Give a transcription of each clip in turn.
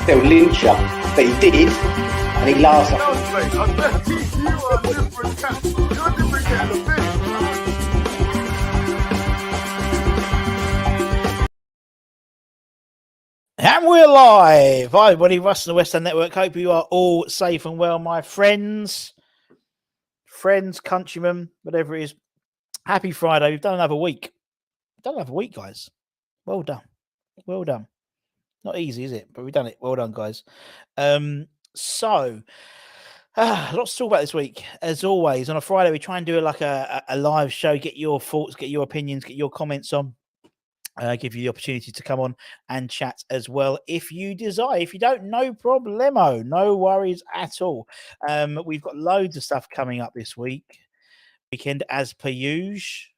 they'll lynch you. But he did, and he laughs at And we're live. Hi, everybody. Russ and the West End Network. Hope you are all safe and well, my friends, countrymen, whatever it is. Happy Friday. We've done another week. Guys. Well done. Not easy, is it? But we've done it. Well done, guys. Lots to talk about this week. As always, on a Friday, we try and do a live show, get your thoughts, get your opinions, get your comments on. Give you the opportunity to come on and chat as well if you desire. If you don't, no problemo, no worries at all. We've got loads of stuff coming up this weekend as per usual.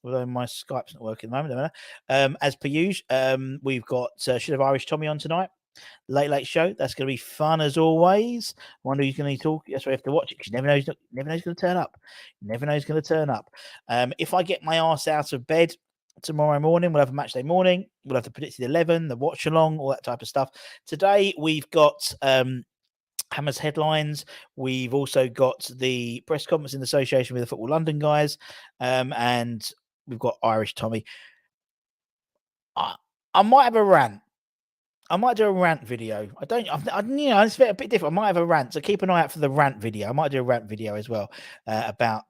Although my Skype's not working at the moment, as per usual, we've got Should Have Irish Tommy on tonight. Late show. That's going to be fun as always. I wonder who's going to talk. That's why you have to watch it because you never know who's going to turn up. If I get my ass out of bed tomorrow morning, we'll have a match day morning. We'll have the predicted 11, the watch along, all that type of stuff. Today we've got Hammer's headlines. We've also got the press conference in association with the Football London guys, and we've got Irish Tommy. I might have a rant. I might do a rant video. It's a bit different. I might have a rant, so keep an eye out for the rant video. I might do a rant video as well about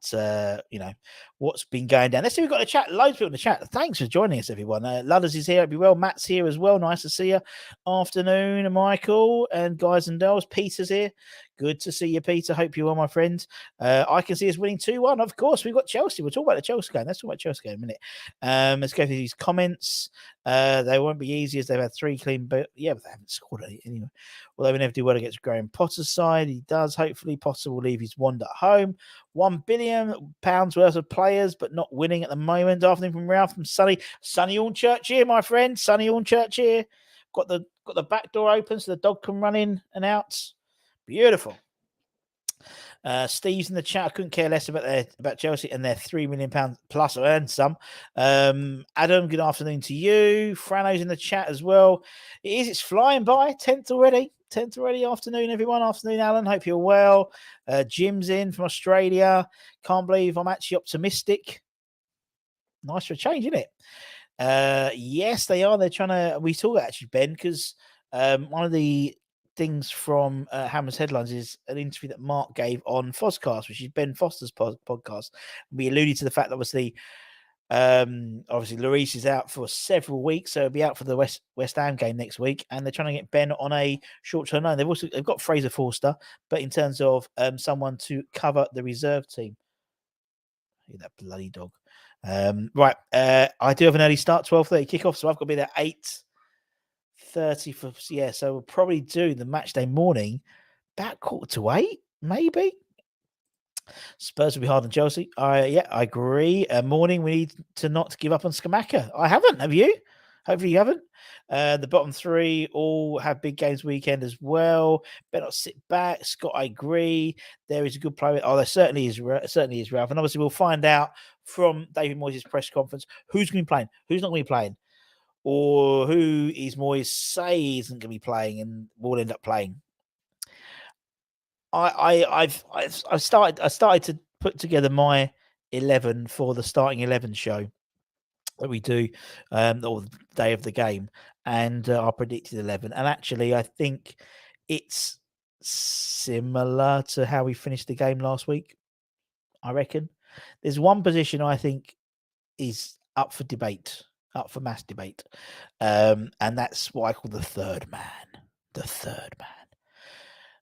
what's been going down. Let's see, we've got a chat. Loads of people in the chat. Thanks for joining us, everyone. Ludders is here. Hope you're well. Matt's here as well. Nice to see you. Afternoon, Michael and guys and dolls. Peter's here. Good to see you, Peter. Hope you're well, my friend. I can see us winning 2-1. Of course, we've got Chelsea. We'll talk about the Chelsea game. Let's talk about Chelsea game in a minute. Let's go through these comments. They won't be easy as they've had 3 clean, but yeah, but they haven't scored any anyway. Although we never do well against Graham Potter's side, he does. Hopefully, Potter will leave his wand at home. £1 billion worth of players, but not winning at the moment. Afternoon from Ralph from Sunny Hornchurch here, my friend. Sunny Hornchurch here. Got the back door open so the dog can run in and out. Beautiful. Steve's in the chat. I couldn't care less about Chelsea and their £3 million plus. I earned some. Adam, good afternoon to you. Frano's in the chat as well. It's flying by. 10th already. Afternoon, everyone. Afternoon, Alan. Hope you're well. Jim's in from Australia. Can't believe I'm actually optimistic. Nice for a change, isn't it? Yes, they are. They're trying to. We saw that actually, Ben, because one of the things from Hammer's headlines is an interview that Mark gave on Fozcast, which is Ben Foster's podcast. We alluded to the fact that obviously Lloris is out for several weeks, so he'll be out for the West Ham game next week, and they're trying to get Ben on a short-term loan. They've got Fraser Forster, but in terms of someone to cover the reserve team, that bloody dog. Right, I do have an early start, 12:30 kickoff, so I've got to be there 8:30 so we'll probably do the match day morning about 7:45, maybe. Spurs will be harder than Chelsea. I agree. Morning, we need to not give up on Scamacca. I haven't. Have you? Hopefully you haven't. The bottom 3 all have big games weekend as well. Better not sit back. Scott, I agree. There is a good player. Oh, there certainly is, Ralph. And obviously we'll find out from David Moyes' press conference who's going to be playing, who's not going to be playing, or who is Moyes say isn't going to be playing and will end up playing. I've started to put together my 11 for the starting 11 show that we do, or the day of the game, and I predicted 11. And actually, I think it's similar to how we finished the game last week. I reckon there's one position I think is up for mass debate, and that's what I call the third man.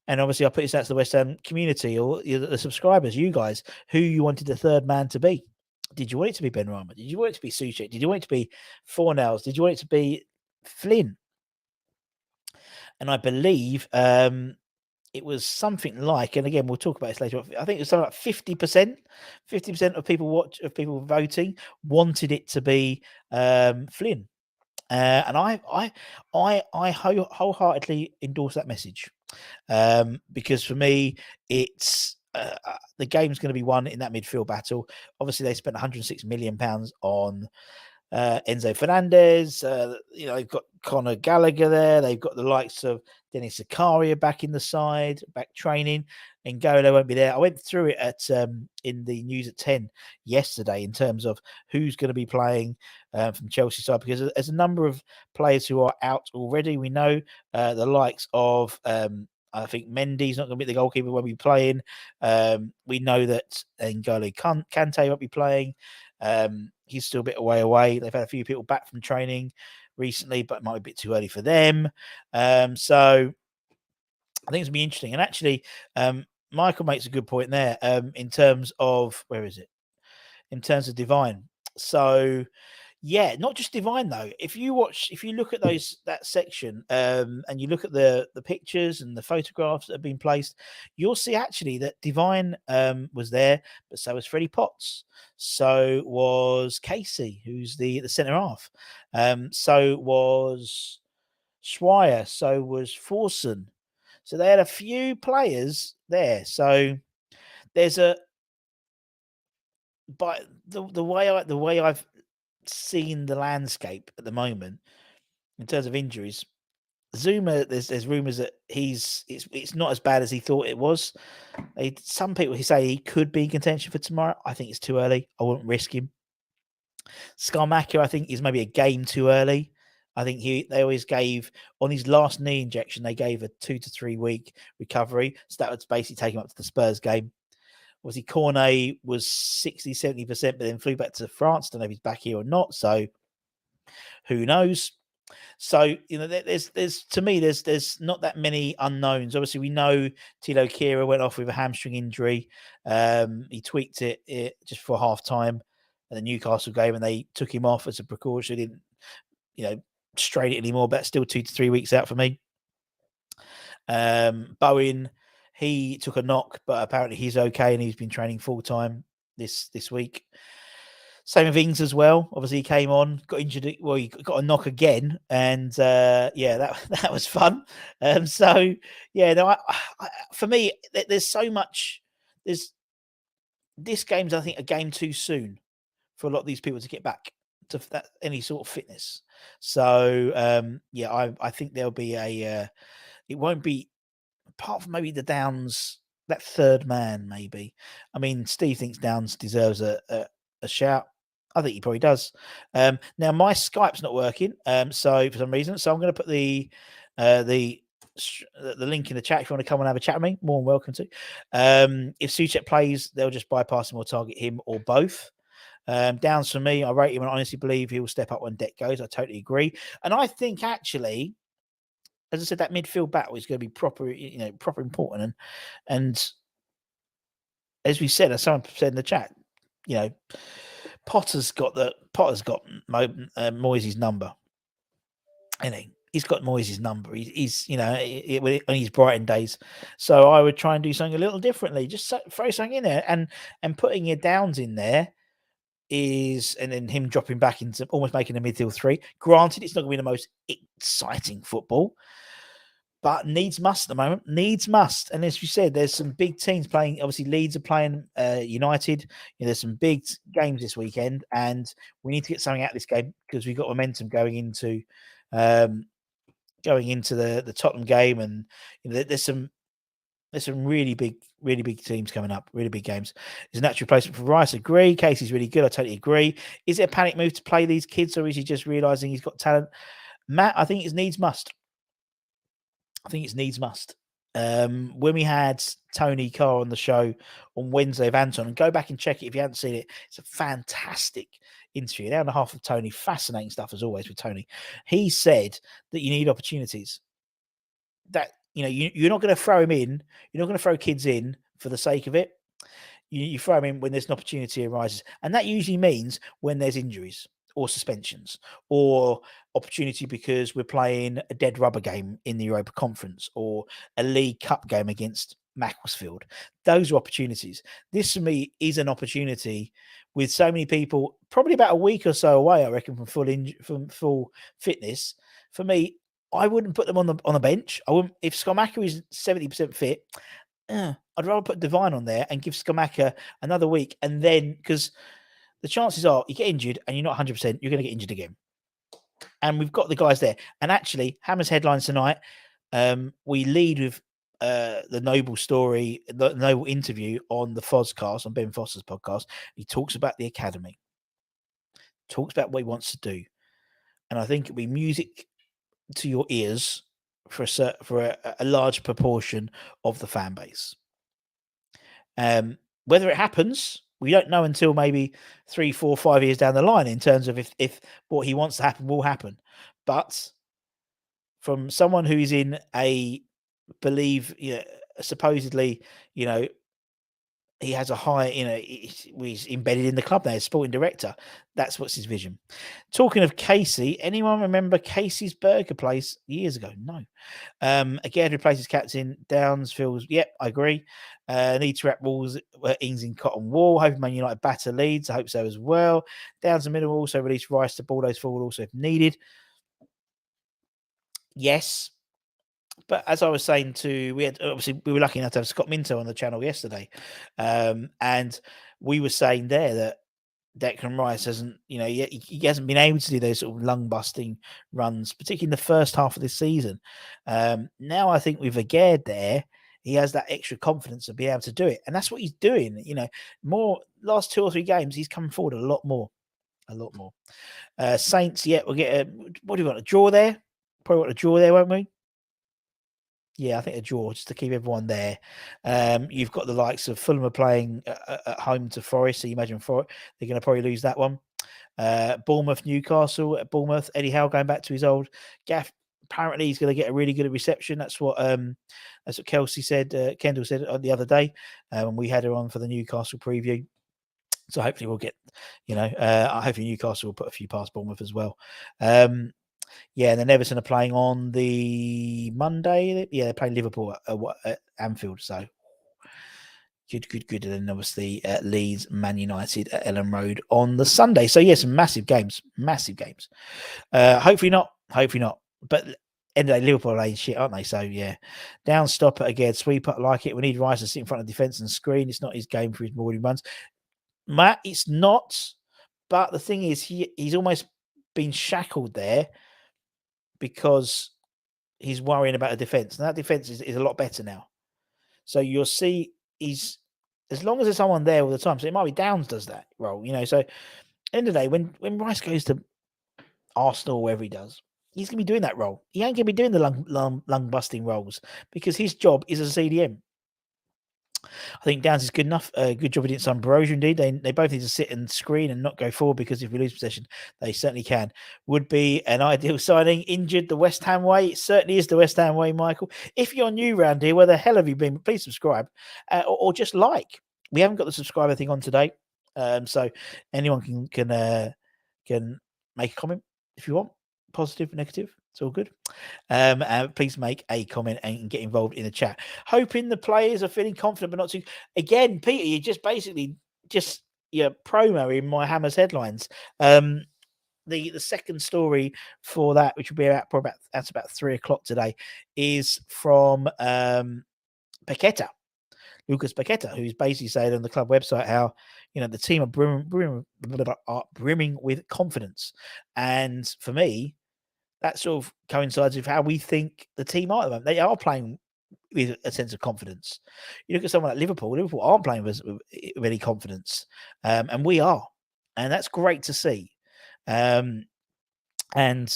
And obviously, I put this out to the West Ham community or the subscribers, you guys, who you wanted the third man to be. Did you want it to be Ben Rama? Did you want it to be Suchek? Did you want it to be Fornells? Did you want it to be Flynn? And I believe it was something like, and again, we'll talk about this later on, I think it was something like 50% of people voting wanted it to be Flynn. And I wholeheartedly endorse that message. Because for me, it's the game's going to be won in that midfield battle. Obviously, they spent £106 million on Enzo Fernandez. They've got Conor Gallagher there. They've got the likes of Dennis Zakaria back in the side, back training. N'Golo won't be there. I went through it at in the news at 10 yesterday in terms of who's going to be playing from Chelsea side, because there's a number of players who are out already. We know the likes of I think Mendy's not going to be the goalkeeper, won't be playing. We know that N'Golo Kante won't be playing. He's still a bit away. They've had a few people back from training recently, but it might be a bit too early for them. So I think it's going to be interesting. And actually, Michael makes a good point there in terms of, where is it? In terms of Divine. So, yeah, not just Divine though. If you look at that section and you look at the pictures and the photographs that have been placed, you'll see actually that Divine was there, but so was Freddie Potts. So was Casey, who's the centre half. So was Schweier. So was Forson. So they had a few players there. So there's but the way I've seen the landscape at the moment in terms of injuries, Zuma, there's rumours that it's not as bad as he thought it was. Some people say he could be in contention for tomorrow. I think it's too early. I wouldn't risk him. Scarmacca, I think, is maybe a game too early. I think they always gave, on his last knee injection, they gave a 2 to 3 week recovery. So that would basically take him up to the Spurs game. Obviously, Cornet was 60, 70%, but then flew back to France. Don't know if he's back here or not. So who knows? So, there's not that many unknowns. Obviously, we know Tilo Kehrer went off with a hamstring injury. He tweaked it just for half time at the Newcastle game, and they took him off as a precaution. He didn't, straight it anymore, but still 2 to 3 weeks out for me. Bowen, he took a knock, but apparently he's okay, and he's been training full time this week. Same with Ings as well. Obviously, he came on, got injured. Well, he got a knock again, and that was fun. For me, there's so much. This game's, I think, a game too soon for a lot of these people to get back to that any sort of fitness. So I think there'll be it won't be, apart from maybe the Downs, that third man maybe. I mean, Steve thinks Downs deserves a shout. I think he probably does. Now my Skype's not working, so for some reason, so I'm going to put the link in the chat if you want to come and have a chat with me. More than welcome to. If Souček plays, they'll just bypass him or target him or both. Downs for me, I rate him and I honestly believe he will step up when debt goes. I totally agree, and I think actually, as I said, that midfield battle is going to be proper important, and as we said, as someone said in the chat, Potter's got Moyes' number. He's got Moyes' number. He's on his Brighton days. So I would try and do something a little differently. Just throw something in there, and putting your Downs in there and then him dropping back into almost making a midfield three. Granted, it's not going to be the most exciting football, but needs must at the moment. Needs must. And as you said, there's some big teams playing. Obviously, Leeds are playing United. There's some big games this weekend, and we need to get something out of this game because we've got momentum going into the Tottenham game, and there's some really big teams coming up, really big games. There's a natural replacement for Rice. Agree. Casey's really good. I totally agree. Is it a panic move to play these kids, or is he just realizing he's got talent? Matt, I think it's needs must. When we had Tony Carr on the show on Wednesday of Anton, and go back and check it if you haven't seen it. It's a fantastic interview. An hour and a half of Tony. Fascinating stuff as always with Tony. He said that you need opportunities. That you're not going to throw him in. You're not going to throw kids in for the sake of it. You throw him in when there's an opportunity arises, and that usually means when there's injuries or suspensions or opportunity because we're playing a dead rubber game in the Europa Conference or a League Cup game against Macclesfield. Those are opportunities. This for me is an opportunity with so many people, probably about a week or so away, I reckon, from full fitness. For me, I wouldn't put them on the bench. I wouldn't. If Skamaka is 70% fit, I'd rather put Divine on there and give Skamaka another week, and then because the chances are you get injured and you're not 100%, you're going to get injured again. And we've got the guys there. And actually, Hammer's headlines tonight, we lead with the Noble story, the Noble interview on the Fozcast, on Ben Foster's podcast. He talks about the academy, talks about what he wants to do. And I think it'll be music to your ears for a large proportion of the fan base. Whether it happens, we don't know until maybe 3, 4, 5 years down the line in terms of if what he wants to happen will happen. But from someone who is in supposedly, he has a high, he's embedded in the club now, sporting director. That's what's his vision. Talking of Casey, anyone remember Casey's Burger Place years ago? No. Again, replaces captain. Downs feels, yep, I agree. Need to wrap walls, Ings in cotton wool. Hoping Man United batter Leeds. I hope so as well. Downs and middle also release Rice to Bordeaux forward also if needed. Yes. But as I was saying we were lucky enough to have Scott Minto on the channel yesterday. And we were saying there that Declan Rice hasn't, he hasn't been able to do those sort of lung busting runs, particularly in the first half of this season. Now I think with Aguerd there, he has that extra confidence to be able to do it. And that's what he's doing. More last 2 or 3 games, he's come forward a lot more. Saints, we'll get what do you want? A draw there? Probably want a draw there, won't we? Yeah, I think a draw just to keep everyone there. You've got the likes of Fulham are playing at home to Forest, so you imagine they're going to probably lose that one. Bournemouth, Newcastle at Bournemouth. Eddie Howe going back to his old gaff. Apparently, he's going to get a really good reception. That's what Kelsey said. Kendall said the other day when we had her on for the Newcastle preview. So hopefully we'll get, hopefully Newcastle will put a few past Bournemouth as well. And then Everton are playing on the Monday. Yeah, they're playing Liverpool at Anfield. So good. And then obviously Leeds, Man United at Ellen Road on the Sunday. So yes, massive games. Hopefully not. But end of the day, Liverpool are laying shit, aren't they? So yeah, down stopper again, sweep up like it. We need Rice to sit in front of defence and screen. It's not his game for his morning runs. Matt, it's not. But the thing is, he's almost been shackled there because he's worrying about a defence. And that defence is a lot better now. So you'll see he's, as long as there's someone there all the time, so it might be Downs does that role, So end of the day, when Rice goes to Arsenal or wherever he does, he's going to be doing that role. He ain't going to be doing the lung busting roles because his job is as a CDM. I think Downs is good enough. Good job against Ambrosio, indeed. They both need to sit and screen and not go forward because if we lose possession, they certainly can. Would be an ideal signing. Injured the West Ham way. It certainly is the West Ham way, Michael. If you're new around here, where the hell have you been? Please subscribe or just like. We haven't got the subscriber thing on today. So anyone can make a comment if you want. Positive, negative. It's all good. Please make a comment and get involved in the chat. Hoping the players are feeling confident, but not too. Again, Peter, you just basically promo in my Hammers headlines. The second story for that, which will be about 3:00 today, is from Paqueta, Lucas Paqueta, who's basically saying on the club website how the team are brimming with confidence, and for me, that sort of coincides with how we think the team are at the moment. They are playing with a sense of confidence. You look at someone like Liverpool. Liverpool aren't playing with any confidence, and we are, and that's great to see. And Callum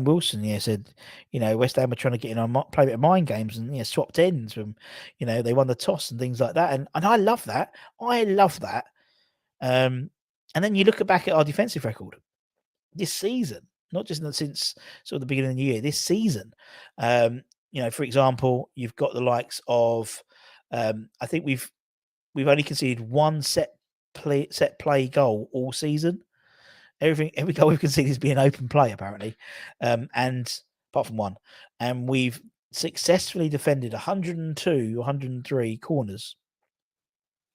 Wilson said, West Ham are trying to get in play a bit of mind games and swapped ends from, they won the toss and things like that, and I love that. And then you look back at our defensive record this season, not just since sort of the beginning of the year, this season. For example, you've got the likes of, I think we've only conceded one set play goal all season. Every goal we've conceded has been open play, apparently, and apart from one, and we've successfully defended 102, 103 corners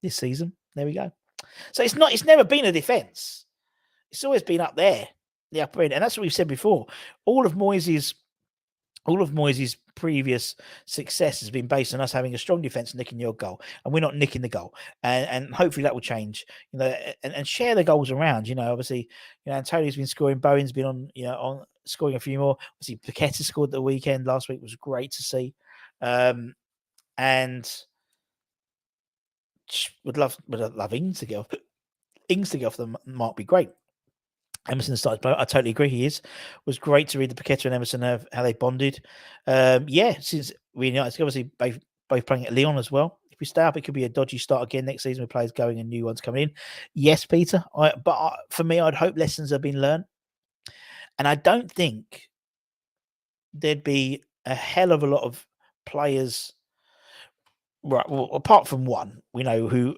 this season. There we go. So it's never been a defence. It's always been up there, the upper end, and that's what we've said before. All of Moyes' all of Moyes' previous success has been based on us having a strong defence and nicking your goal, and we're not nicking the goal. And hopefully that will change, and share the goals around. Obviously, Antonio's been scoring, Bowen's been on scoring a few more. Obviously, Paqueta scored the weekend last week, was great to see, and would love Ings to get off. Ings to get off the mark be great. Emerson started play. I totally agree. He was great to read the Paqueta and Emerson how they bonded. Since reunited, obviously both playing at Lyon as well. If we stay up, it could be a dodgy start again next season with players going and new ones coming in. Yes, Peter. For me, I'd hope lessons have been learned, and I don't think there'd be a hell of a lot of players. Right. Well, apart from one, we know who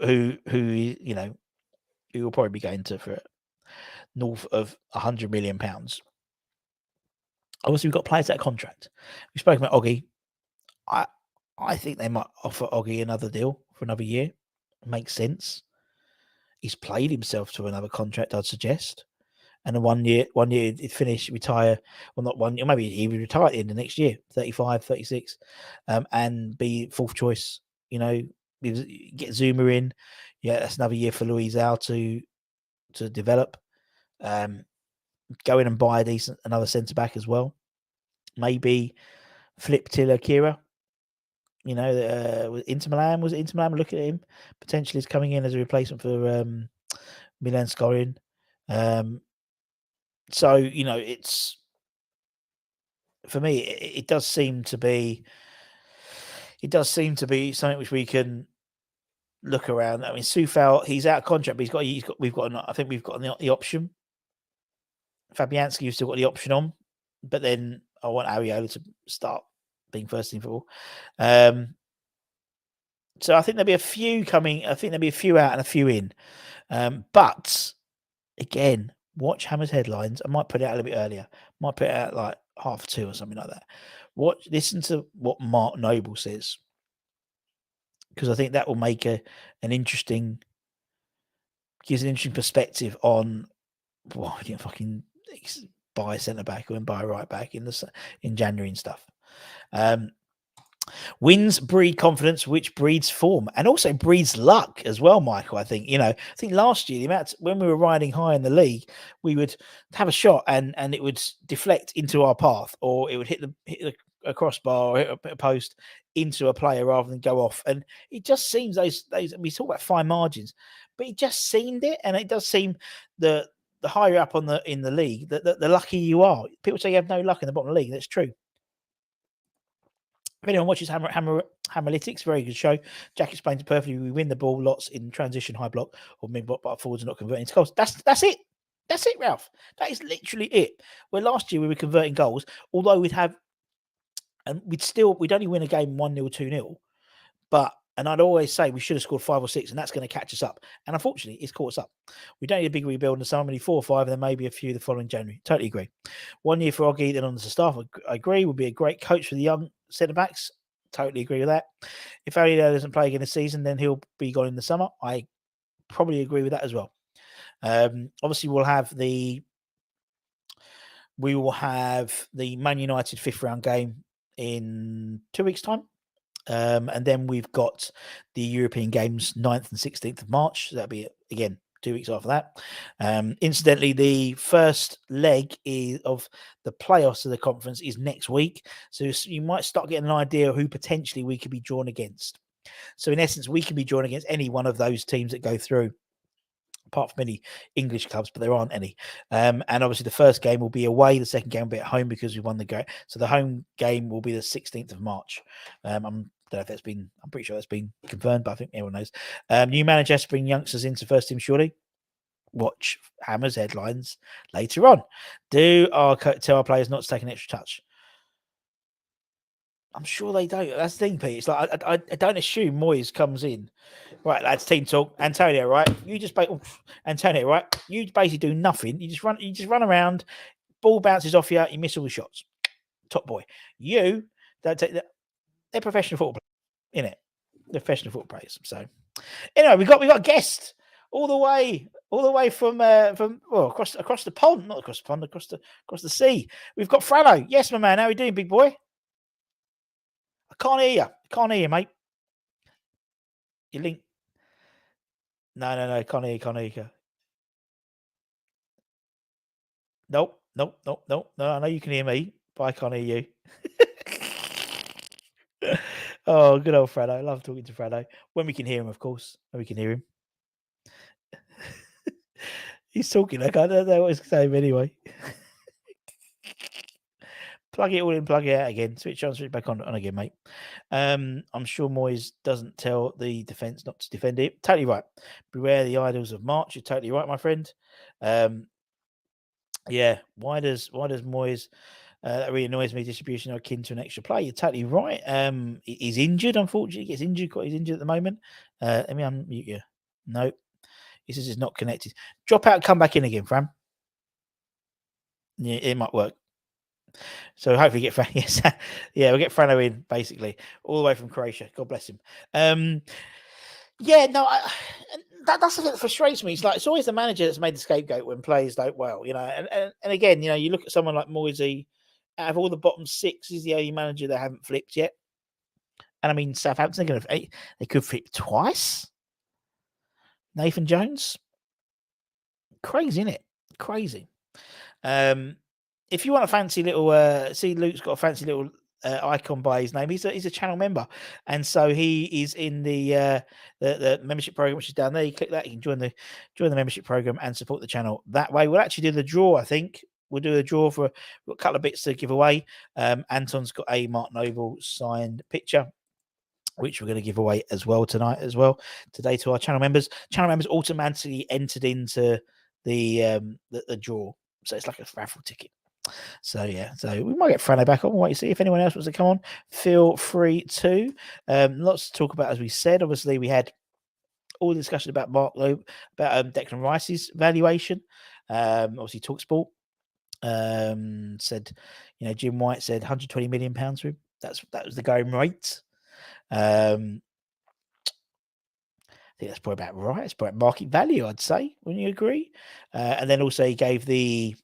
will probably be going to for north of £100 million. Obviously, we've got players at contract. We spoke about Oggy. I think they might offer Oggy another deal for another year. Makes sense. He's played himself to another contract, I'd suggest. And a 1 year he'd finish, retire. Well, not 1 year, maybe he would retire at the end of next year, 35, 36, and be fourth choice. Get Zuma in. Yeah, that's another year for Luizao to develop. Go in and buy another centre back as well. Maybe flip Tilla Kira. Inter Milan, was it Inter Milan? Look at him. Potentially is coming in as a replacement for Milan Skriniar. So, it's, for me, it does seem to be something which we can look around. I mean, Soufal, he's out of contract, but we've got the option. Fabianski, you've still got the option on, but then I want Areola to start being first team football. So I think there'll be a few coming. I think there'll be a few out and a few in. But again, watch Hammer's headlines. I might put it out a little bit earlier. Might put it out like 2:30 or something like that. Listen to what Mark Noble says, because I think that will make gives an interesting perspective on why you fucking buy a centre back and buy a right back in January and stuff. Wins breed confidence, which breeds form and also breeds luck as well, Michael. I think last year when we were riding high in the league, we would have a shot and it would deflect into our path, or it would hit a crossbar or hit a post into a player rather than go off. And it just seems those we talk about fine margins, but it just seemed it, and it does seem the higher up in the league, the luckier you are. People say you have no luck in the bottom of the league. That's true. If anyone watches Hammerlytics, very good show. Jack explains it perfectly. We win the ball lots in transition, high block, or mid block, but forwards are not converting to goals. That's it. That's it, Ralph. That is literally it. Where last year we were converting goals, although we'd only win a game 1-0, 2-0. And I'd always say we should have scored 5 or 6, and that's going to catch us up. And unfortunately, it's caught us up. We don't need a big rebuild in the summer, only 4 or 5, and then maybe a few the following January. Totally agree. 1 year for Oggy, then on the staff. I agree. Would be a great coach for the young centre backs. Totally agree with that. If Areola doesn't play again this season, then he'll be gone in the summer. I probably agree with that as well. Obviously, we will have the Man United 5th round game in 2 weeks' time. And then we've got the European Games 9th and 16th of March. So that'll be, again, 2 weeks after that. Incidentally, the first leg of the playoffs of the conference is next week. So you might start getting an idea of who potentially we could be drawn against. So in essence, we can be drawn against any one of those teams that go through, apart from any English clubs, but there aren't any. And obviously the first game will be away. The second game will be at home because we won the game. So the home game will be the 16th of March. I don't know if that's been, I'm pretty sure that's been confirmed, but I think everyone knows. New manager has to bring youngsters into first team, surely. Watch Hammer's headlines later on. Tell our players not to take an extra touch? I'm sure they don't. That's the thing, Pete. It's like I don't assume Moyes comes in. Right, lads, team talk. Antonio, right? Antonio, right? You basically do nothing. You just run around. Ball bounces off you. You miss all the shots. Top boy. You don't take that. They're professional football players, innit? They're professional football players. So anyway, we got a guest all the way from across the pond, not across the pond, across the sea. We've got Frano. Yes, my man. How are you doing, big boy? Can't hear you. Can't hear you, mate. Your link. No. Can't hear you. Nope. No. I know you can hear me, but I can't hear you. Oh, good old Fredo. I love talking to Fredo. When we can hear him, of course. When we can hear him. He's talking like I don't know what he's saying anyway. Plug it all in, plug it out again. Switch on, switch back on again, mate. I'm sure Moyes doesn't tell the defence not to defend it. Totally right. Beware the idols of March. You're totally right, my friend. Yeah. Why does Moyes? That really annoys me. Distribution are akin to an extra play. You're totally right. He's injured. Unfortunately, he gets injured. He's injured at the moment. Let me unmute you. No, he says it's not connected. Drop out. Come back in again, Fran. Yeah, it might work. So hopefully get Fran. Yes, yeah, we'll get Frano in basically all the way from Croatia. God bless him. Yeah, no, that's the thing that frustrates me. It's always the manager that's made the scapegoat when players don't well, And again, you look at someone like Moisey. Out of all the bottom six, he's the only manager that haven't flipped yet. And I mean, Southampton they could flip twice. Nathan Jones, crazy, isn't it? Crazy. If you want a fancy little, see, Luke's got a fancy little icon by his name. He's a channel member, and so he is in the membership program, which is down there. You click that, you can join the membership program and support the channel that way. We'll actually do the draw. I think we'll do a draw for a couple of bits to give away. Anton's got a Mark Noble signed picture, which we're going to give away as well today to our channel members. Channel members automatically entered into the draw, so it's like a raffle ticket. So yeah, so we might get Frano back on. We'll wait to see if anyone else wants to come on. Feel free to. Lots to talk about, as we said. Obviously, we had all the discussion about Mark Loeb, about Declan Rice's valuation. Obviously, TalkSport said, Jim White said 120 million pounds for him. That was the going rate. I think that's probably about right. It's probably market value, I'd say. Wouldn't you agree? And then also he gave the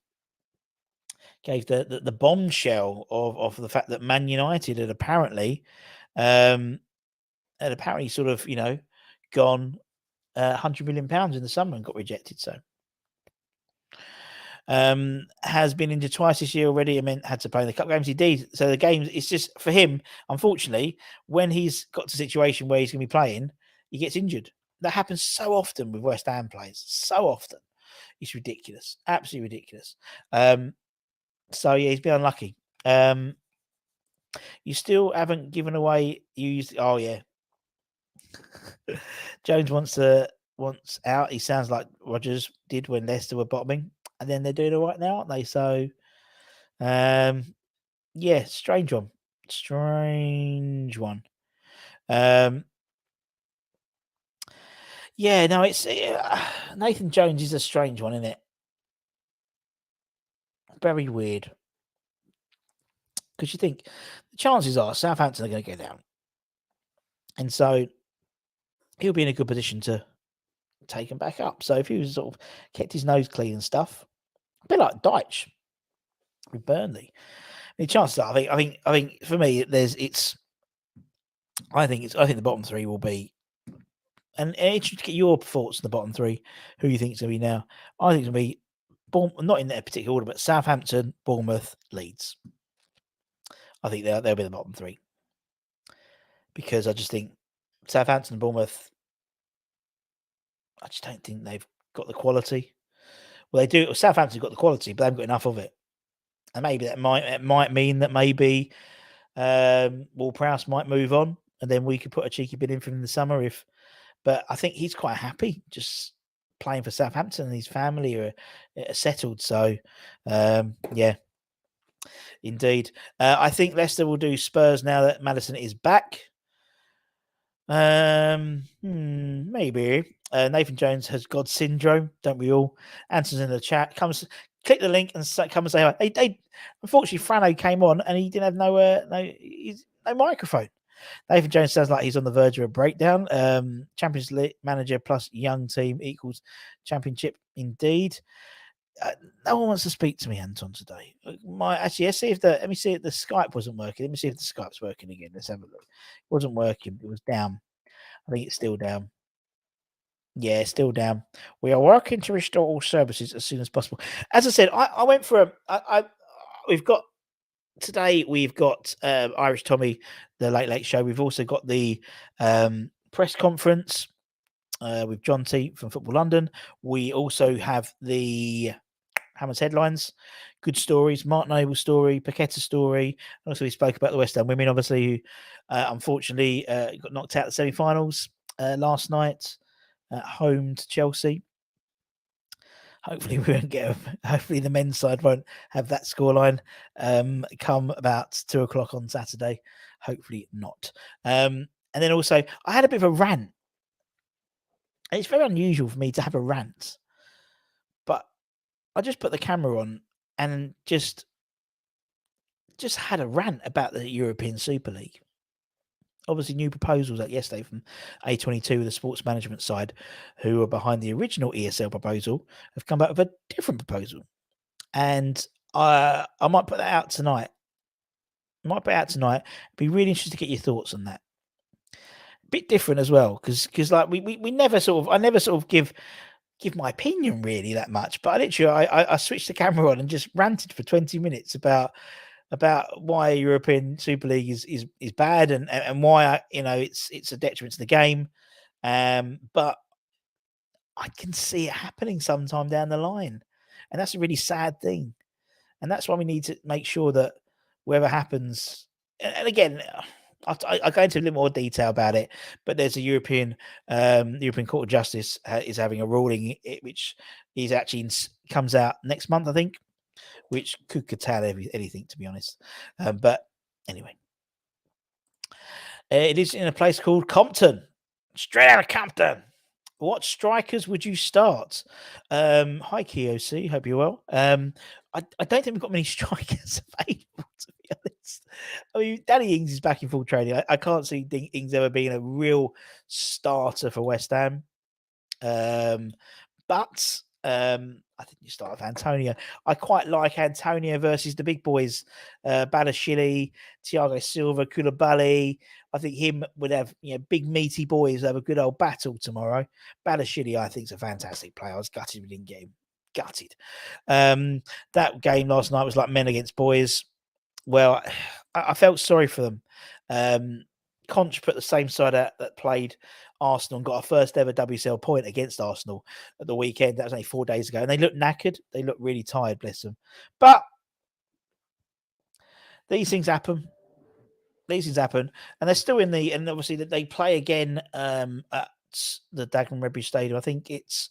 bombshell of the fact that Man United had apparently sort of gone £100 million in the summer and got rejected. So has been injured twice this year already. I mean, had to play in the cup games. He did. So the games, it's just for him, unfortunately, when he's got to a situation where he's going to be playing, he gets injured. That happens so often with West Ham players. So often. It's ridiculous. Absolutely ridiculous. So yeah, he's been unlucky. You still haven't given away. Oh yeah. Jones wants out. He sounds like Rodgers did when Leicester were bottoming, and then they're doing all right now, aren't they? So, yeah, strange one. Yeah, no, it's Nathan Jones is a strange one, isn't it? Very weird. Because you think the chances are Southampton are going to go down. And so he'll be in a good position to take him back up. So if he was sort of kept his nose clean and stuff, a bit like Dyche with Burnley. The chances are, I think for me, I think the bottom three will be, and interested to get your thoughts on the bottom three. Who you think is going to be now? I think it's going to be not in that particular order, but Southampton, Bournemouth, Leeds. I think they'll be the bottom three because I just think Southampton and Bournemouth, I just don't think they've got the quality. Well, they do. Southampton's got the quality, but they haven't got enough of it. And maybe that might mean that maybe Ward-Prowse might move on, and then we could put a cheeky bid in for him in the summer. But I think he's quite happy just playing for Southampton, and his family are settled. So, yeah, indeed. I think Leicester will do Spurs now that Maddison is back. Maybe. Nathan Jones has God syndrome, don't we all? Answers in the chat. Click the link and come and say hi. They unfortunately, Frano came on and he didn't have no microphone. Nathan Jones sounds like he's on the verge of a breakdown. Champions League manager plus young team equals championship indeed. No one wants to speak to me, Anton, today. Actually, let's see if let me see if the Skype wasn't working. Let me see if the Skype's working again. Let's have a look. It wasn't working. It was down. I think it's still down. Yeah, it's still down. We are working to restore all services as soon as possible. As I said, I went for we've got today. We've got Irish Tommy, the Late Late Show. We've also got the press conference with John T from Football London. We also have the Hammer's headlines, good stories, Mark Noble story, Paqueta story. Also, we spoke about the West Ham women, obviously, who unfortunately got knocked out of the semi-finals last night at home to Chelsea. Hopefully, we won't get. Hopefully, the men's side won't have that scoreline come about 2:00 on Saturday. Hopefully not. And then also, I had a bit of a rant. And it's very unusual for me to have a rant, but I just put the camera on and just had a rant about the European Super League. Obviously, new proposals out yesterday from A22, the sports management side, who are behind the original ESL proposal, have come back with a different proposal. And I might put that out tonight. It'd be really interesting to get your thoughts on that. Bit different as well, because like we never I never sort of give my opinion really that much, but I switched the camera on and just ranted for 20 minutes about why European Super League is bad and why it's a detriment to the game. But I can see it happening sometime down the line, and that's a really sad thing. And that's why we need to make sure that whatever happens, and again, I'll go into a little more detail about it. But there's a European Court of Justice is having a ruling which is actually comes out next month, I think, which could curtail anything, to be honest. But anyway, it is in a place called Compton, straight out of Compton. What strikers would you start? Hi, KOC. Hope you're well. I don't think we've got many strikers available, to be honest. I mean, Danny Ings is back in full training. I can't see Ings ever being a real starter for West Ham. But I think you start with Antonio. I quite like Antonio versus the big boys, Balashili, Thiago Silva, Koulibaly. I think him would have big meaty boys have a good old battle tomorrow. Balashili, I think, is a fantastic player. I was gutted we didn't get him. Gutted. That game last night was like men against boys. Well, I felt sorry for them. Conch put the same side out that played Arsenal and got our first ever WCL point against Arsenal at the weekend. That was only 4 days ago. And they looked knackered. They looked really tired, bless them. But these things happen. And they're still in and obviously that they play again at the Dagenham Redbridge Stadium. I think it's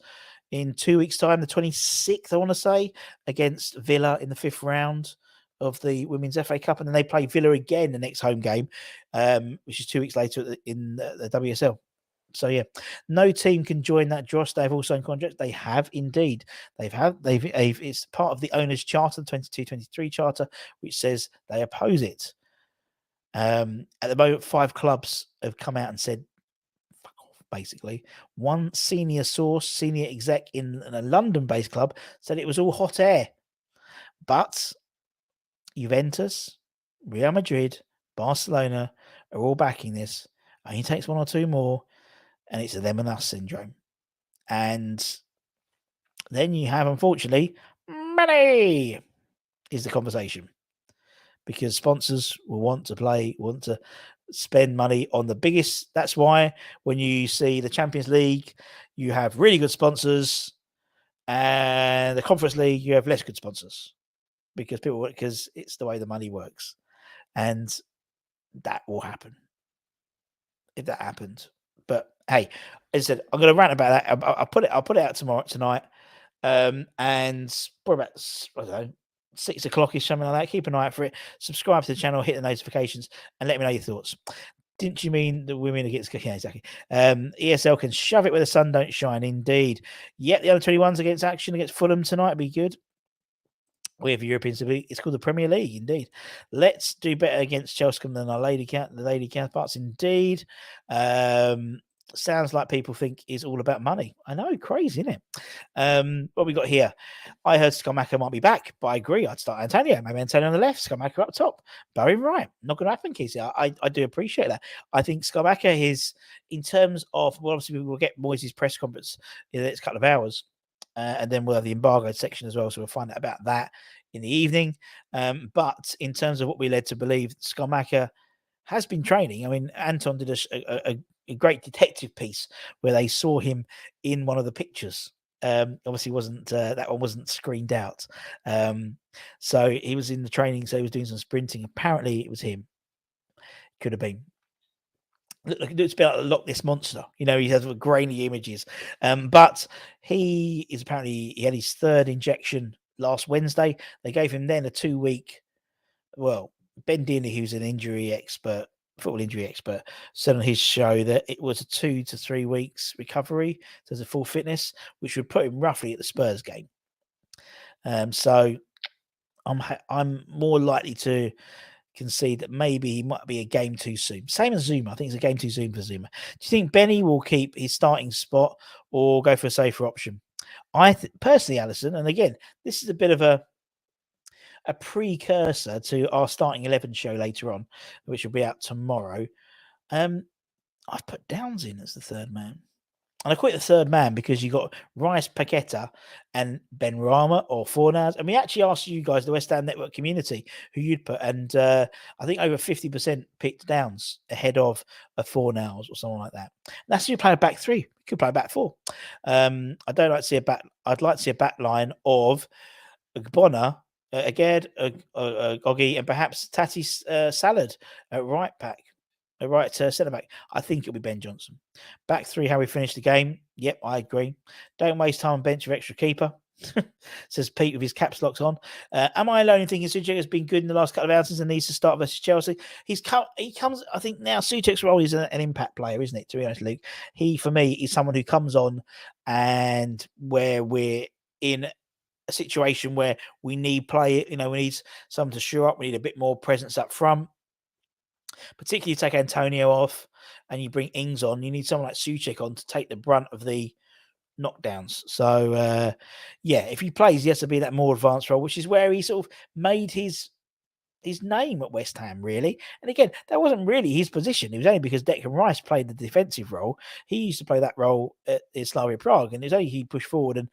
in 2 weeks' time, the 26th, I want to say, against Villa in the 5th round of the Women's FA Cup. And then they play Villa again the next home game, which is 2 weeks later in the WSL. So yeah, no team can join that, Josh. They've all signed contracts. They have indeed. It's part of the owners' charter, the 22-23 charter, which says they oppose it. At the moment, 5 clubs have come out and said, fuck off, basically. One senior exec in a London-based club said it was all hot air. But Juventus, Real Madrid, Barcelona are all backing this. Only takes 1 or 2 more, and it's a them and us syndrome. And then you have, unfortunately, money is the conversation. Because sponsors will want to spend money on the biggest. That's why when you see the Champions League, you have really good sponsors, and the Conference League, you have less good sponsors because it's the way the money works, and that will happen if that happens. But hey, as I said, I'm going to rant about that. I'll put it out tonight, and probably about, I don't know, 6 o'clock is something like that. Keep an eye out for it. Subscribe to the channel, hit the notifications, and let me know your thoughts. Didn't you mean the women against? Yeah, exactly. ESL can shove it where the sun don't shine. Indeed. Yet the other 21s against action against Fulham tonight would be good. We have European Super League. It's called the Premier League, indeed. Let's do better against Chelsea than the lady counterparts, indeed. sounds like people think is all about money. I know, crazy, isn't it? What we got here? I heard Skamaka might be back, but I agree. I'd start Antonio. Maybe Antonio on the left, Skamaka up top. Bowen right. Not going to happen, Casey. I do appreciate that. I think Skamaka is, in terms of, well, obviously we will get Moyes' press conference in the next couple of hours. And then we'll have the embargoed section as well. So we'll find out about that in the evening. But in terms of what we led to believe, Skamaka has been training. I mean, Anton did a great detective piece where they saw him in one of the pictures. Obviously, wasn't that one wasn't screened out. So he was in the training. So he was doing some sprinting. Apparently, it was him. Could have been. It's been like a Loch Ness monster. You know, he has grainy images. But he is apparently, he had his third injection last Wednesday. They gave him then a 2-week. Well, Ben Deeney, who's an injury expert, football injury expert, said on his show that it was a 2 to 3 weeks recovery to the full fitness, which would put him roughly at the Spurs game. So I'm more likely to concede that maybe he might be a game too soon. Same as Zuma. I think it's a game too soon for Zuma. Do you think Benny will keep his starting spot or go for a safer option? I personally, Alison, and again, this is a bit of a precursor to our starting 11 show later on, which will be out tomorrow. I've put Downs in as the third man. And I quit the third man because you got Rice, Paqueta, and Ben Rama or Fornals. And we actually asked you guys, the West Ham Network community, who you'd put. And I think over 50% picked Downs ahead of a Fornals or someone like that. That's you play a back three. You could play a back four. I don't like to see a back. I'd like to see a back line of Gbonna, Aged, Goggy, and perhaps Tati Salad at right back. Right centre back. I think it'll be Ben Johnson. Back three, how we finished the game. Yep, I agree. Don't waste time on bench of extra keeper. Says Pete with his caps locks on. Am I alone in thinking Suchek has been good in the last couple of outings and needs to start versus Chelsea? He comes, I think now Suchek's role is an impact player, isn't it? To be honest, Luke. He, for me, is someone who comes on and where we're in a situation where we need play, we need someone to show up. We need a bit more presence up front. Particularly you take Antonio off and you bring Ings on, you need someone like Suchek on to take the brunt of the knockdowns. So, if he plays, he has to be that more advanced role, which is where he sort of made his name at West Ham, really. And again, that wasn't really his position. It was only because Declan Rice played the defensive role. He used to play that role at Slavia Prague, and it was only he pushed forward and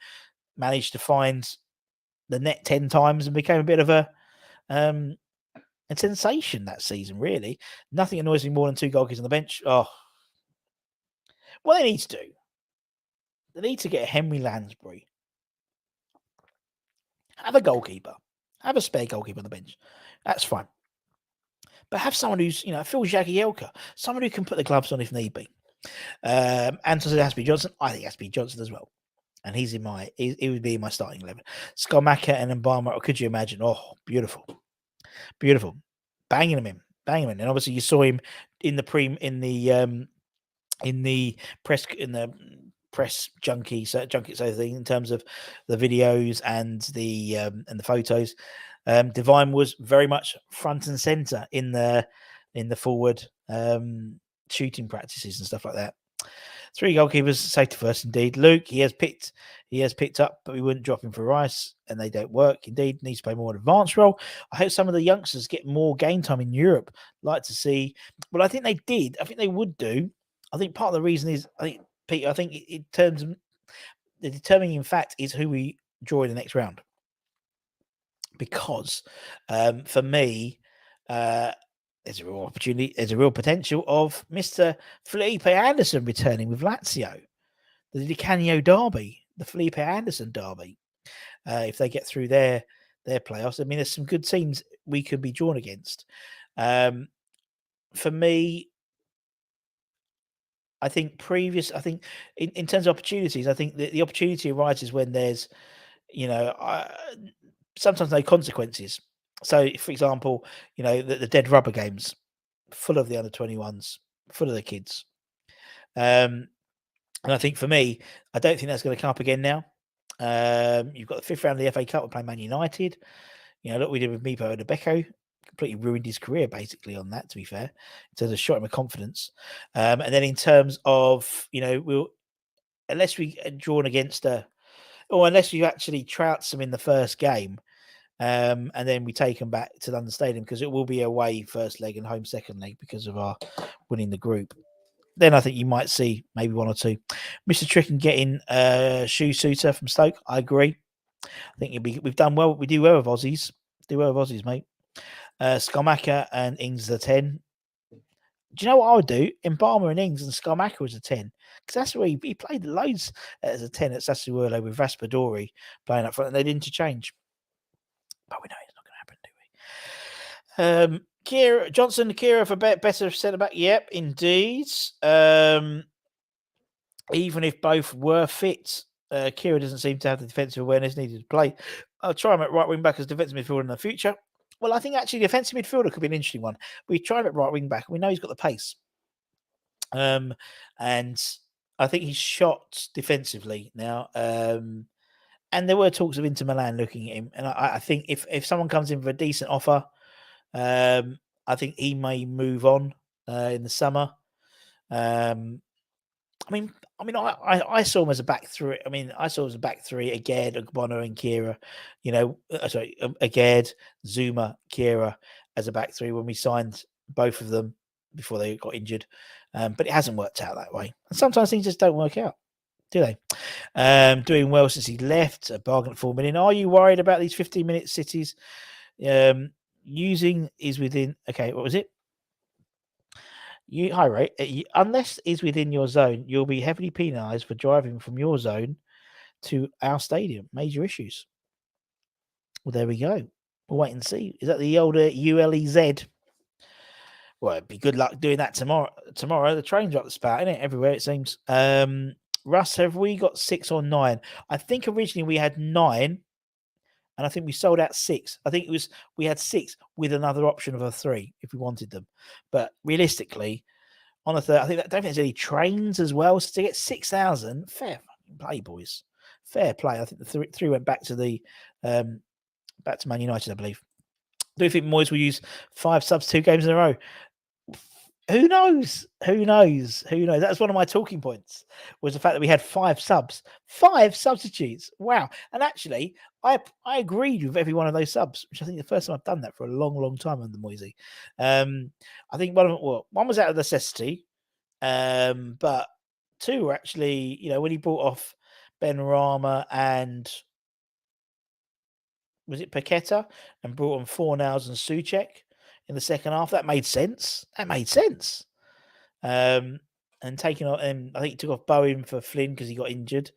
managed to find the net 10 times and became a bit of a sensation that season, really. Nothing annoys me more than 2 goalkeepers on the bench. Oh, what they need to do, they need to get Henry Lansbury. Have a goalkeeper. Have a spare goalkeeper on the bench. That's fine. But have someone who's, Phil Jagielka, someone who can put the gloves on if need be. Anton said it has to be Johnson. I think it has to be Johnson as well. And he's he would be in my starting 11. Skamaka and Mbama, could you imagine? Oh, beautiful. Beautiful. Banging him in. And obviously you saw him in the press junket sort of thing in terms of the videos and the photos. Divine was very much front and center in the forward shooting practices and stuff like that. 3 goalkeepers, safety first, indeed. Luke, he has picked up, but we wouldn't drop him for Rice, and they don't work. Indeed, needs to play more advanced role. I hope some of the youngsters get more game time in Europe. Like to see. Well, I think they did. I think they would do. I think part of the reason is, Pete, I think it turns the determining fact is who we draw in the next round. Because for me, there's a real opportunity, there's a real potential of Mr. Felipe Anderson returning with Lazio, the Di Canio derby, the Felipe Anderson derby. If they get through their playoffs, I mean, there's some good teams we could be drawn against. For me, I think in terms of opportunities, I think the opportunity arises when there's, sometimes no consequences. So, for example, the dead rubber games, full of the under-21s, full of the kids. And I think for me, I don't think that's going to come up again now. You've got the 5th round of the FA Cup. We're playing Man United. Look, we did with Mipo and Abeko. completely ruined his career basically on that, to be fair, in terms of shot him of confidence. And then in terms of, unless we are drawn against or unless you actually trouts them in the first game, and then we take them back to London Stadium, because it will be away first leg and home second leg because of our winning the group. Then I think you might see maybe one or two. Mr. Trick and getting Shoe Suitor from Stoke. I agree. I think we've done well. We do well with Aussies. Mate. Skamaka and Ings are 10. Do you know what I would do? Embalmer and Ings and Skamaka as a 10. Because that's where he played loads as a 10 at Sassuolo with Raspadori playing up front, and they'd interchange. But we know it's not going to happen, do we? Kira Johnson, Kira for better centre back. Yep, indeed. Even if both were fit, Kira doesn't seem to have the defensive awareness needed to play. I'll try him at right wing back as defensive midfielder in the future. Well, I think actually defensive midfielder could be an interesting one. We tried him at right wing back. We know he's got the pace. And I think he's shot defensively now. And there were talks of Inter Milan looking at him. And I think if someone comes in for a decent offer, I think he may move on in the summer. I saw him as a back three. I saw him as a back three, Aged, Ogbono, and Kira. Aged, Zuma, Kira as a back three when we signed both of them before they got injured. But it hasn't worked out that way. And sometimes things just don't work out, do they? Doing well since he left, a bargain at 4 million. Are you worried about these 15-minute cities? Using is within. Okay, what was it? High rate, unless is within your zone, you'll be heavily penalised for driving from your zone to our stadium. Major issues. Well, there we go. We'll wait and see. Is that the older ULEZ? Well, it'd be good luck doing that tomorrow. The trains are up the spout, isn't it? Everywhere it seems. Russ, have we got 6 or 9? I think originally we had 9, and I think we sold out 6. I think we had 6 with another option of a 3 if we wanted them. But realistically, on the third, I don't think there's any trains as well. So to get 6,000, fair play, boys. Fair play. I think the 3 went back to back to Man United, I believe. Do you think Moyes will use 5 subs 2 games in a row? Who knows? That's one of my talking points, was the fact that we had 5 subs, 5 substitutes. Wow. And actually, I agreed with every one of those subs, which I think the first time I've done that for a long, long time under Moisey. I think one was out of necessity, but 2 were actually, when he brought off Ben Rama and was it Paqueta and brought on Fornals and Souček in the second half, that made sense. And taking on, I think he took off Bowen for Flynn because he got injured.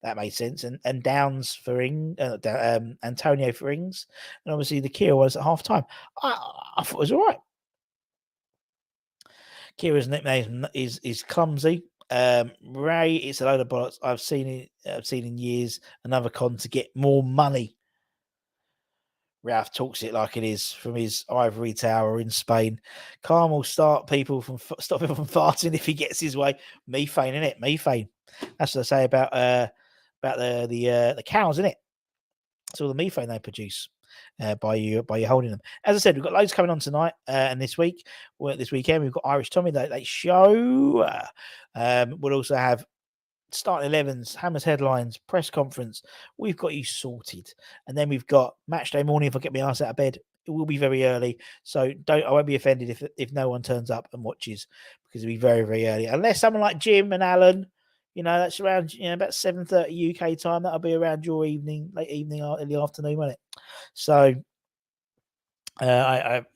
That made sense. And Downs for Antonio for Ings. And obviously the Kira was at half time. I thought it was all right. Kira's nickname is Clumsy. Ray, it's a load of bollocks. I've seen in years. Another con to get more money. Ralph talks it like it is from his ivory tower in Spain. Khan will stop people from farting if he gets his way. Methane, innit? Methane. That's what I say about the cows, innit? It's all the methane they produce by you holding them. As I said, we've got loads coming on tonight and this weekend we've got Irish Tommy Late Show. We'll also have starting 11s, Hammers headlines, press conference. We've got you sorted. And then we've got match day morning. If I get my ass out of bed, it will be very early. So I won't be offended if no one turns up and watches, because it'll be very, very early. Unless someone like Jim and Alan, that's around about 7:30 UK time. That'll be around your evening, late evening, early afternoon, won't it? So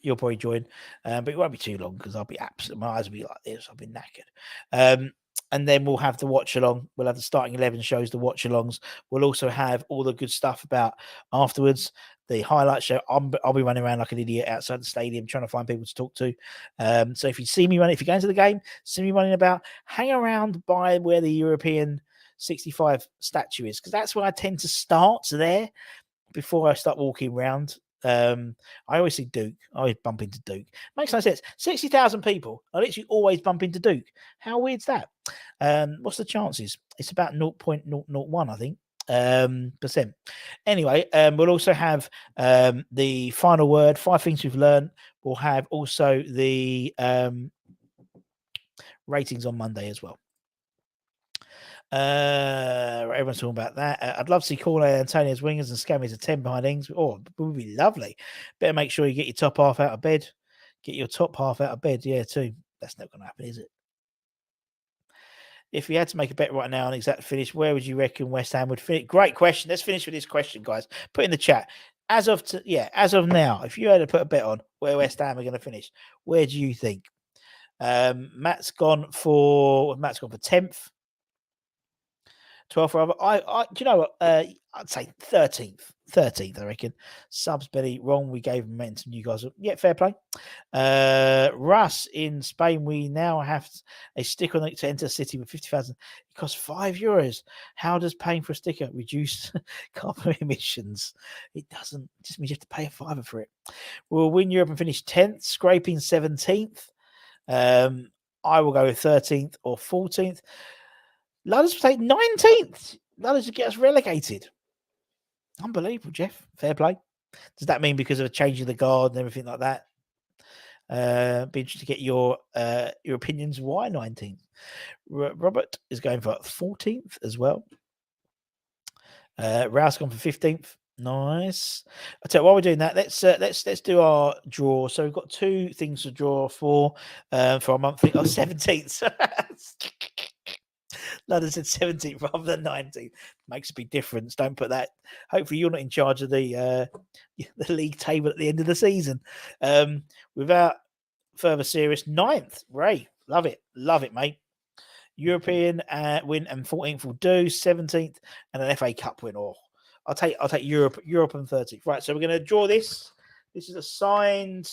you'll probably join, but it won't be too long because I'll be my eyes will be like this. I'll be knackered. And then we'll have the watch along. We'll have the starting 11 shows, the watch alongs. We'll also have all the good stuff about afterwards. The highlight show. I'll be running around like an idiot outside the stadium trying to find people to talk to. So if you see me running, if you go into the game, see me running about, hang around by where the European 65 statue is, because that's where I tend to start there before I start walking around. I always see Duke. I always bump into Duke. Makes no sense. 60,000 people. I literally always bump into Duke. How weird's that? What's the chances? It's about 0.001, I think. percent. Anyway, we'll also have the final word, 5 things we've learned. We'll have also the ratings on Monday as well. Everyone's talking about that. I'd love to see Cornet, Antonio's wingers and Scammies a 10 behind Ings. Oh, it would be lovely. Better make sure you get your top half out of bed. Get your top half out of bed, yeah, too. That's not going to happen, is it? If you had to make a bet right now on exact finish, where would you reckon West Ham would finish? Great question. Let's finish with this question, guys. Put in the chat. As of now, if you had to put a bet on where West Ham are going to finish, where do you think? Matt's gone for 10th. 12th rather. Do you know what? I'd say 13th. 13th, I reckon. Subs Benny wrong. We gave momentum. You guys, yeah, fair play. Russ in Spain. We now have a sticker on it to enter City with 50,000. It costs €5. How does paying for a sticker reduce carbon emissions? It doesn't. It just means you have to pay a £5 for it. We'll win Europe and finish 10th, scraping 17th. I will go with 13th or 14th. Ludders will take 19th. Ludders will get us relegated. Unbelievable, Jeff. Fair play. Does that mean because of changing the guard and everything like that? Be interested to get your opinions. Why 19th? Robert is going for 14th as well. Rouse gone for 15th. Nice. I tell you, while we're doing that, let's do our draw. So we've got 2 things to draw for our monthly. 17th. London said 17th rather than 19th. Makes a big difference. Don't put that. Hopefully, you're not in charge of the league table at the end of the season. Without further serious, 9th. Ray, love it, mate. European win and 14th will do. 17th and an FA Cup win. Or I'll take Europe and 30th. Right. So we're going to draw this. This is a signed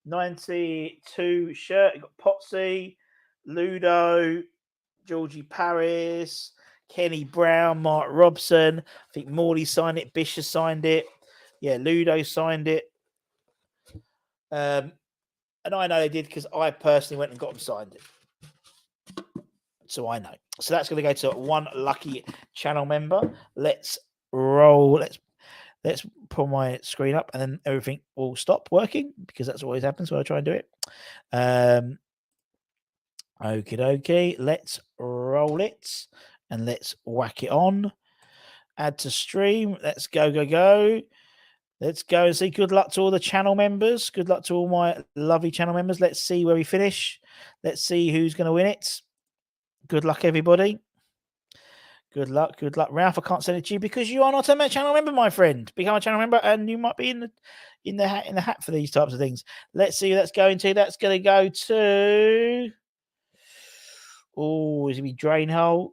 92 shirt. You've got Potsy, Ludo, Georgie Paris, Kenny Brown, Mark Robson. I think Morley signed it. Bishop signed it. Yeah, Ludo signed it. And I know they did because I personally went and got them signed it. So I know. So that's going to go to one lucky channel member. Let's roll. Let's pull my screen up and then everything will stop working because that's always happens when I try and do it. Okie dokie. Let's roll it and let's whack it on. Add to stream. Let's go. Let's go and see. Good luck to all the channel members. Good luck to all my lovely channel members. Let's see where we finish. Let's see who's going to win it. Good luck, everybody. Good luck. Ralph, I can't send it to you because you are not a channel member, my friend. Become a channel member and you might be in the hat for these types of things. Let's see who that's going to. That's going to go to... Oh, is it be Drainhole?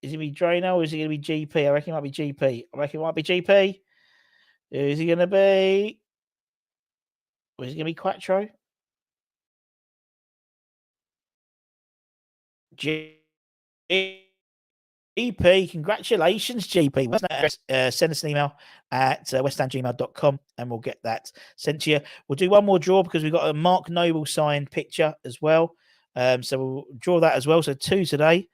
Is it be Drainhole or is it going to be GP? I reckon it might be GP. Who's he going to be? Or is it going to be Quattro? GP, congratulations, GP. Send us an email at westhamgmail.com and we'll get that sent to you. We'll do one more draw because we've got a Mark Noble signed picture as well. So we'll draw that as well. So 2 today.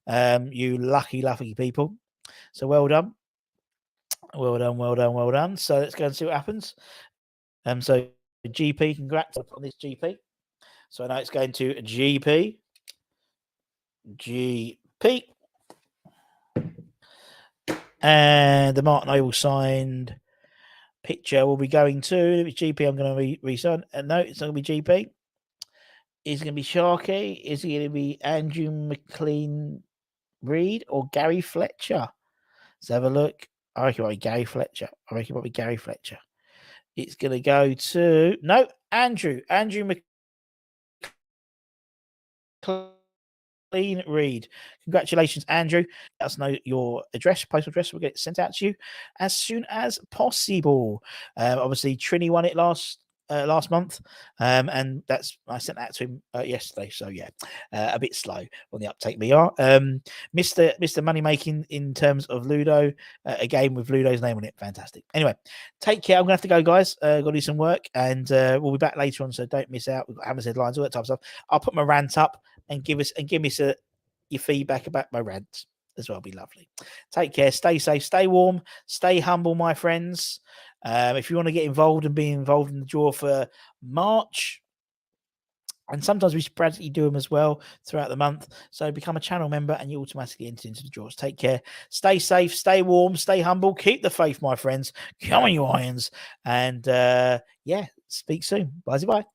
You lucky people. So well done. Well done. So let's go and see what happens. So GP, congrats on this GP. So now it's going to GP. And the Mark Noble signed picture will be going to GP. I'm going to re-sign. No, it's not going to be GP. Is it going to be Sharky? Is it going to be Andrew McLean Reed or Gary Fletcher? Let's have a look. I reckon it might be Gary Fletcher. It's going to go to... No, Andrew McLean Reed. Congratulations, Andrew. Let us know your address, postal address. We'll get it sent out to you as soon as possible. Obviously, Trini won it last month, and I sent that to him yesterday. So yeah, a bit slow on the uptake. We are Mr. Money Making in terms of Ludo, a game with Ludo's name on it. Fantastic. Anyway, take care. I'm gonna have to go, guys. Got to do some work, and we'll be back later on. So don't miss out. We've got Hammers headlines, all that type of stuff. I'll put my rant up and give me your feedback about my rant. as well. Be lovely. Take care. Stay safe. Stay warm. Stay humble, my friends. If you want to get involved and be involved in the draw for March, and sometimes we sporadically do them as well throughout the month. So become a channel member and you automatically enter into the draws. Take care. Stay safe. Stay warm. Stay humble. Keep the faith, my friends. Come on, you irons. And yeah, speak soon. Bye-bye.